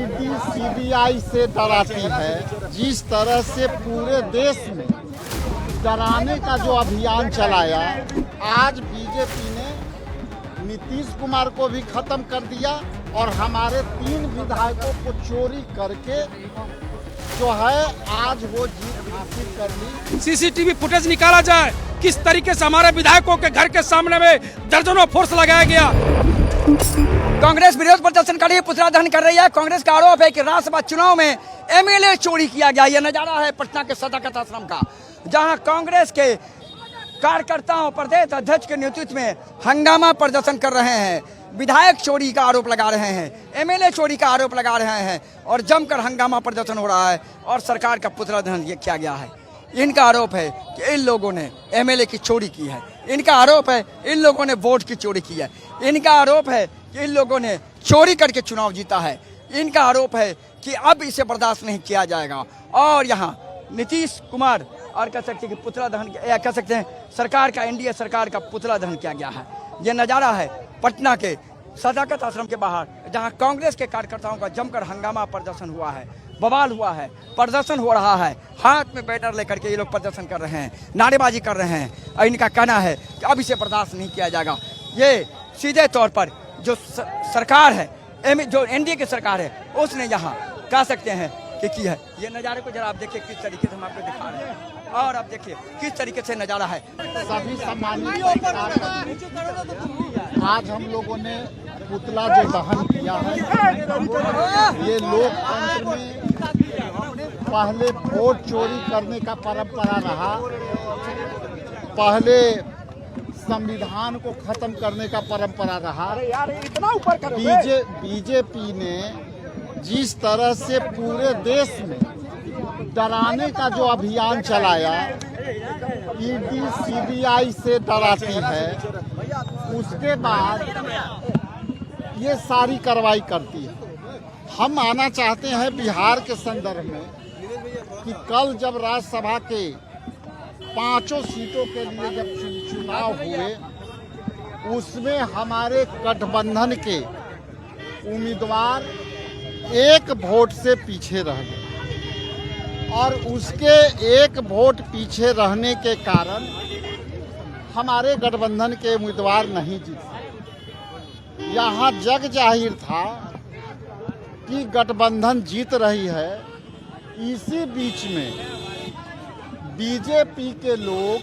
ED CBI से डराती है। जिस तरह से पूरे देश में डराने का जो अभियान चलाया, आज बीजेपी ने नीतीश कुमार को भी खत्म कर दिया और हमारे 3 विधायकों को चोरी करके जो है आज वो जीत हासिल कर ली। सीसीटीवी फुटेज निकाला जाए, किस तरीके से हमारे विधायकों के घर के सामने में दर्जनों फोर्स लगाया गया। कांग्रेस विरोध प्रदर्शन कर रही है, पुतला दहन कर रही है। कांग्रेस का आरोप है कि राज्यसभा चुनाव में एमएलए चोरी किया गया। यह नजारा है पटना के सदाकत आश्रम का, जहां कांग्रेस के कार्यकर्ताओं प्रदेश अध्यक्ष के नेतृत्व में हंगामा प्रदर्शन कर रहे हैं। विधायक चोरी का आरोप लगा रहे हैं, एमएलए चोरी का आरोप लगा रहे हैं और जमकर हंगामा प्रदर्शन हो रहा है और सरकार का पुतला दहन किया गया है। इनका आरोप है कि इन लोगों ने एमएलए की चोरी की है। इनका आरोप है इन लोगों ने वोट की चोरी की है। इनका आरोप है कि इन लोगों ने चोरी करके चुनाव जीता है। इनका आरोप है कि अब इसे बर्दाश्त नहीं किया जाएगा। और यहाँ नीतीश कुमार और कह सकते हैं कि पुतला दहन, या कह सकते हैं सरकार का, एनडीए सरकार का पुतला दहन किया गया है। ये नज़ारा है पटना के सदाकत आश्रम के बाहर, जहां कांग्रेस के कार्यकर्ताओं का जमकर हंगामा प्रदर्शन हुआ है, बवाल हुआ है, प्रदर्शन हो रहा है। हाथ में बैनर लेकर के ये लोग प्रदर्शन कर रहे हैं, नारेबाजी कर रहे हैं और इनका कहना है कि अब इसे बर्दाश्त नहीं किया जाएगा। ये सीधे तौर पर जो सरकार है, जो एनडीए की सरकार है, उसने यहाँ कह सकते हैं कि की है। ये नज़ारे को जरा आप देखिए किस तरीके से हम आपको दिखा रहे हैं और आप देखिए किस तरीके से नज़ारा है। सभी सम्मानित, आज हम लोगों ने पुतला जो दहन किया है, ये लोकतंत्र में पहले वोट चोरी करने का परंपरा रहा, पहले संविधान को खत्म करने का परंपरा रहा। बीजेपी ने जिस तरह से पूरे देश में डराने का जो अभियान चलाया, ईडी सीबीआई से डराती है, उसके बाद ये सारी कार्रवाई करती है। हम आना चाहते हैं बिहार के संदर्भ में कि कल जब राज्यसभा के 5 सीटों के लिए जब चुनाव हुए, उसमें हमारे गठबंधन के उम्मीदवार 1 वोट से पीछे रह गए और उसके 1 वोट पीछे रहने के कारण हमारे गठबंधन के उम्मीदवार नहीं जीते। यहाँ जग जाहिर था कि गठबंधन जीत रही है। इसी बीच में बीजेपी के लोग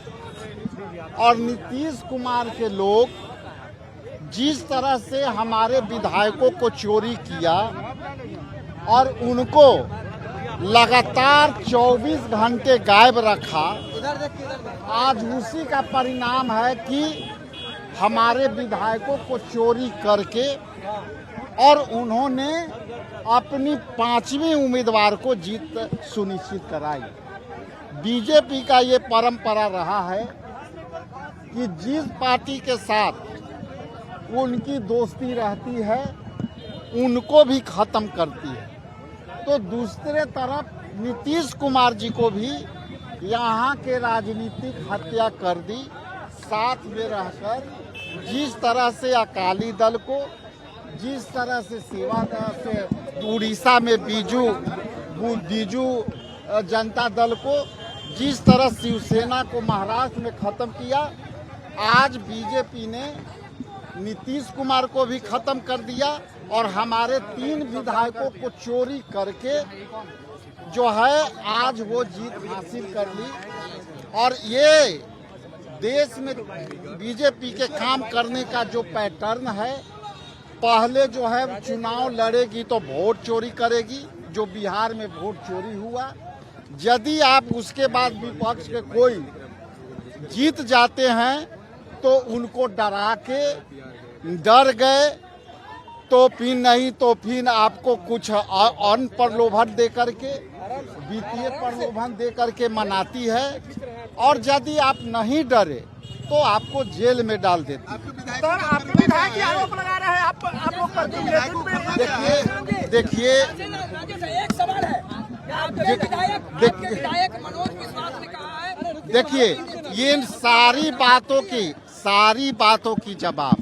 और नीतीश कुमार के लोग जिस तरह से हमारे विधायकों को चोरी किया और उनको लगातार 24 घंटे गायब रखा, आज उसी का परिणाम है कि हमारे विधायकों को चोरी करके और उन्होंने अपनी 5वीं उम्मीदवार को जीत सुनिश्चित कराई। बीजेपी का ये परंपरा रहा है कि जिस पार्टी के साथ उनकी दोस्ती रहती है, उनको भी खत्म करती है। तो दूसरे तरफ नीतीश कुमार जी को भी यहाँ के राजनीतिक हत्या कर दी। साथ में रहकर जिस तरह से अकाली दल को, जिस तरह से सेवा दल से उड़ीसा में बीजू जनता दल को, जिस तरह शिवसेना को महाराष्ट्र में खत्म किया, आज बीजेपी ने नीतीश कुमार को भी खत्म कर दिया और हमारे 3 विधायकों को चोरी करके जो है आज वो जीत हासिल कर ली। और ये देश में बीजेपी के काम करने का जो पैटर्न है, पहले जो है चुनाव लड़ेगी तो वोट चोरी करेगी, जो बिहार में वोट चोरी हुआ। यदि आप उसके बाद विपक्ष के कोई जीत जाते हैं तो उनको डरा के, डर गए तो फिर नहीं तो फिर आपको कुछ अन्न प्रलोभन दे करके, वित्तीय प्रलोभन दे करके मनाती है। और यदि आप नहीं डरे तो आपको जेल में डाल देती है। देखिए देखिए ये सारी बातों की जवाब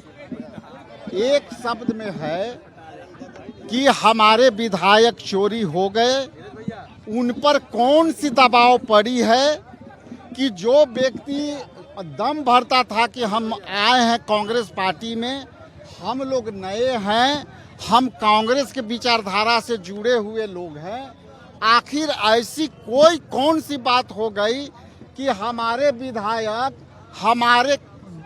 एक शब्द में है कि हमारे विधायक चोरी हो गए, उन पर कौन सी दबाव पड़ी है कि जो व्यक्ति दम भरता था कि हम आए हैं कांग्रेस पार्टी में, हम लोग नए हैं, हम कांग्रेस के विचारधारा से जुड़े हुए लोग हैं, आखिर ऐसी कौन सी बात हो गई कि हमारे विधायक हमारे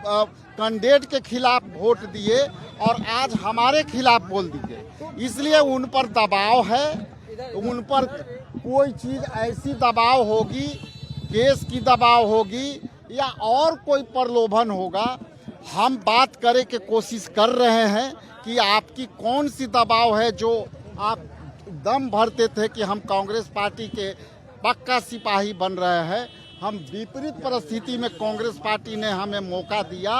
कैंडिडेट के खिलाफ वोट दिए और आज हमारे खिलाफ बोल दिए। इसलिए उन पर दबाव है, उन पर कोई चीज़ ऐसी दबाव होगी, केस की दबाव होगी या और कोई प्रलोभन होगा। हम बात करे के कोशिश कर रहे हैं कि आपकी कौन सी दबाव है जो आप दम भरते थे कि हम कांग्रेस पार्टी के पक्का सिपाही बन रहे हैं। हम विपरीत परिस्थिति में कांग्रेस पार्टी ने हमें मौका दिया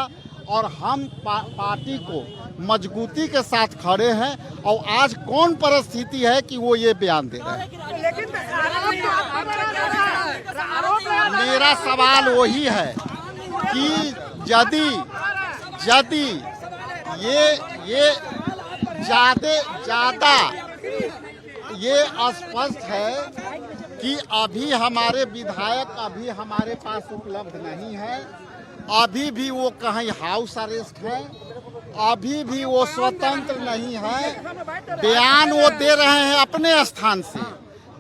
और हम पार्टी को मजबूती के साथ खड़े हैं और आज कौन परिस्थिति है कि वो ये बयान दे रहे हैं। मेरा सवाल वही है कि यदि ये ज़्यादा ये स्पष्ट है कि अभी हमारे विधायक अभी हमारे पास उपलब्ध नहीं है, अभी भी वो कहीं हाउस अरेस्ट है, अभी भी वो स्वतंत्र नहीं है, बयान वो दे रहे हैं अपने स्थान से।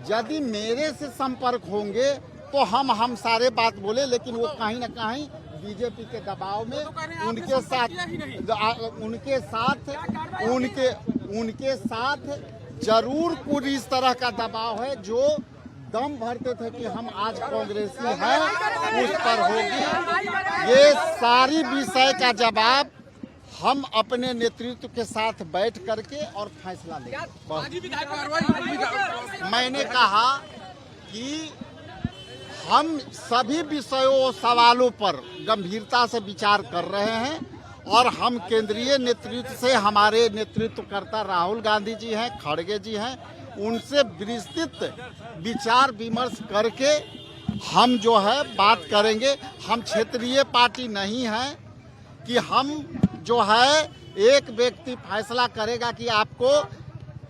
यदि मेरे से संपर्क होंगे तो हम सारे बात बोले, लेकिन वो कहीं ना कहीं बीजेपी के दबाव में उनके साथ जरूर कुछ इस तरह का दबाव है जो दम भरते थे कि हम आज कांग्रेसी हैं उस पर होगी। ये सारी विषय का जवाब हम अपने नेतृत्व के साथ बैठ करके और फैसला लेंगे। मैंने कहा कि हम सभी विषयों सवालों पर गंभीरता से विचार कर रहे हैं और हम केंद्रीय नेतृत्व से, हमारे नेतृत्वकर्ता राहुल गांधी जी हैं, खड़गे जी हैं, उनसे विस्तृत विचार विमर्श करके हम जो है बात करेंगे। हम क्षेत्रीय पार्टी नहीं है कि हम जो है एक व्यक्ति फैसला करेगा कि आपको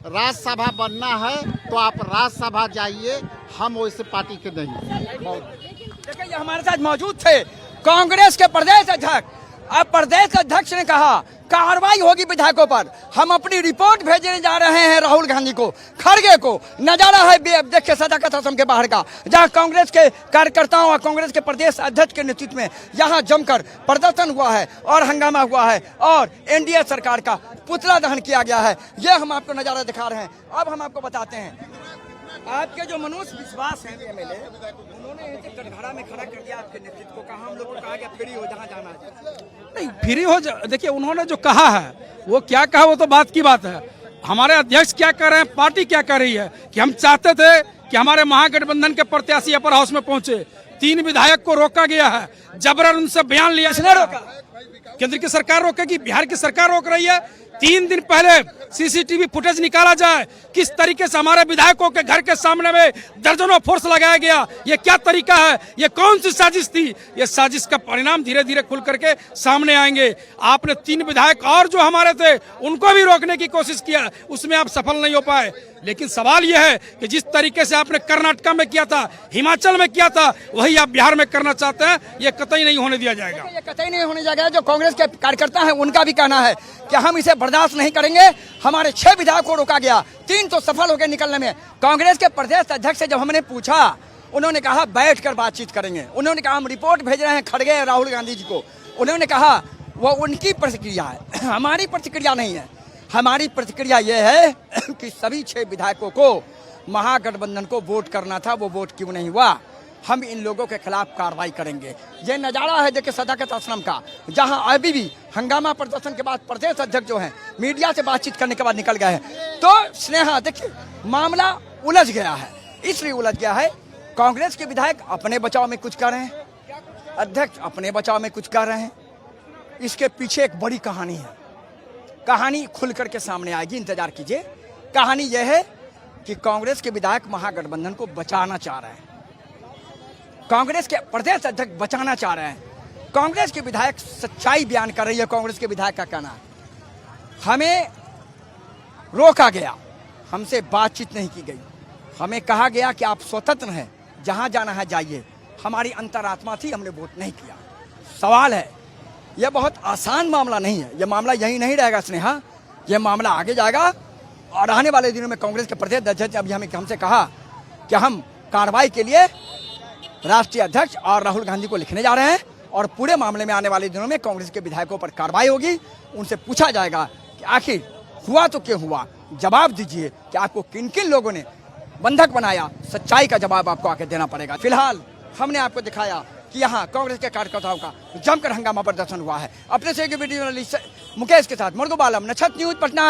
राज्यसभा बनना है तो आप राज्यसभा जाइए, हम वैसे पार्टी के नहीं। देखिए हमारे साथ मौजूद थे कांग्रेस के प्रदेश अध्यक्ष। अब प्रदेश अध्यक्ष ने कहा कार्रवाई होगी विधायकों पर, हम अपनी रिपोर्ट भेजने जा रहे हैं राहुल गांधी को, खड़गे को। नजारा है देखिए सदाकत आश्रम के बाहर का, जहां कांग्रेस के कार्यकर्ताओं और कांग्रेस के प्रदेश अध्यक्ष के नेतृत्व में यहां जमकर प्रदर्शन हुआ है और हंगामा हुआ है और एनडीए सरकार का पुतला दहन किया गया है। यह हम आपको नजारा दिखा रहे हैं। अब हम आपको बताते हैं आपके जो मनोज विश्वास हैं एमएलए, उन्होंने कटघरा में खड़ा कर दिया आपके नेतृत्व को, कहा हम लोग को कहा गया फ्री हो जहाँ जाना है। नहीं फ्री हो, देखिए उन्होंने जो कहा है वो क्या कहा वो तो बात की बात है। हमारे अध्यक्ष क्या कर रहे हैं, पार्टी क्या कर रही है कि हम चाहते थे कि हमारे महागठबंधन के प्रत्याशी अपर हाउस में पहुंचे, 3 विधायक को रोका गया है, जबरन उनसे बयान लिया। किसने रोका? केंद्र की सरकार रोकेगी, बिहार की सरकार रोक रही है। 3 दिन पहले सीसीटीवी फुटेज निकाला जाए, किस तरीके से हमारे विधायकों के घर के सामने में दर्जनों फोर्स लगाया गया। ये क्या तरीका है, ये कौन सी साजिश थी? ये साजिश का परिणाम धीरे धीरे खुल करके सामने आएंगे। आपने 3 विधायक और जो हमारे थे उनको भी रोकने की कोशिश किया, उसमें आप सफल नहीं हो पाए। लेकिन सवाल यह है कि जिस तरीके से आपने कर्नाटक में किया था, हिमाचल में किया था, वही आप बिहार में करना चाहते हैं, ये कतई नहीं होने दिया जाएगा। ये कतई नहीं होने जाएगा। जो कांग्रेस के कार्यकर्ता हैं उनका भी कहना है कि हम इसे बर्दाश्त नहीं करेंगे। हमारे 6 विधायकों को रोका गया, 3 तो सफल हो गए निकलने में। कांग्रेस के प्रदेश अध्यक्ष से जब हमने पूछा, उन्होंने कहा बैठकर बातचीत करेंगे। उन्होंने कहा हम रिपोर्ट भेज रहे हैं खड़गे राहुल गांधी जी को। उन्होंने कहा वो उनकी प्रतिक्रिया है, हमारी प्रतिक्रिया नहीं है। हमारी प्रतिक्रिया यह है कि सभी 6 विधायकों को महागठबंधन को वोट करना था, वो वोट क्यों नहीं हुआ। हम इन लोगों के खिलाफ कार्रवाई करेंगे। ये नज़ारा है देखिए सदाकत आश्रम का, जहां अभी भी हंगामा प्रदर्शन के बाद प्रदेश अध्यक्ष जो हैं मीडिया से बातचीत करने के बाद निकल गए हैं। तो स्नेहा देखिए मामला उलझ गया है, इसलिए उलझ गया है कांग्रेस के विधायक अपने बचाव में कुछ कर रहे हैं, अध्यक्ष अपने बचाव में कुछ कर रहे हैं। इसके पीछे एक बड़ी कहानी है, कहानी खुल करके सामने आएगी, इंतजार कीजिए। कहानी यह है कि कांग्रेस के विधायक महागठबंधन को बचाना चाह रहे हैं, कांग्रेस के प्रदेश अध्यक्ष बचाना चाह रहे हैं। कांग्रेस के विधायक सच्चाई बयान कर रही है। कांग्रेस के विधायक का कहना है हमें रोका गया, हमसे बातचीत नहीं की गई, हमें कहा गया कि आप स्वतंत्र हैं, जहां जाना है जाइए। हमारी अंतरात्मा थी, हमने वोट नहीं किया। सवाल है, यह बहुत आसान मामला नहीं है, यह मामला यही नहीं रहेगा स्नेहा, यह मामला आगे जाएगा और आने वाले दिनों में कांग्रेस के प्रदेश अध्यक्ष अभी हमसे कहा कि हम कार्रवाई के लिए राष्ट्रीय अध्यक्ष और राहुल गांधी को लिखने जा रहे हैं और पूरे मामले में आने वाले दिनों में कांग्रेस के विधायकों पर कार्रवाई होगी। उनसे पूछा जाएगा कि आखिर हुआ तो क्यों हुआ, जवाब दीजिए कि आपको किन किन लोगों ने बंधक बनाया। सच्चाई का जवाब आपको आके देना पड़ेगा। फिलहाल हमने आपको दिखाया कि यहाँ कांग्रेस के कार्यकर्ताओं का जमकर हंगामा प्रदर्शन हुआ है। अपने सहयोगी वीडियो जर्नलिस्ट मुकेश के साथ मुर्गो बालम, नक्षत्र न्यूज, पटना।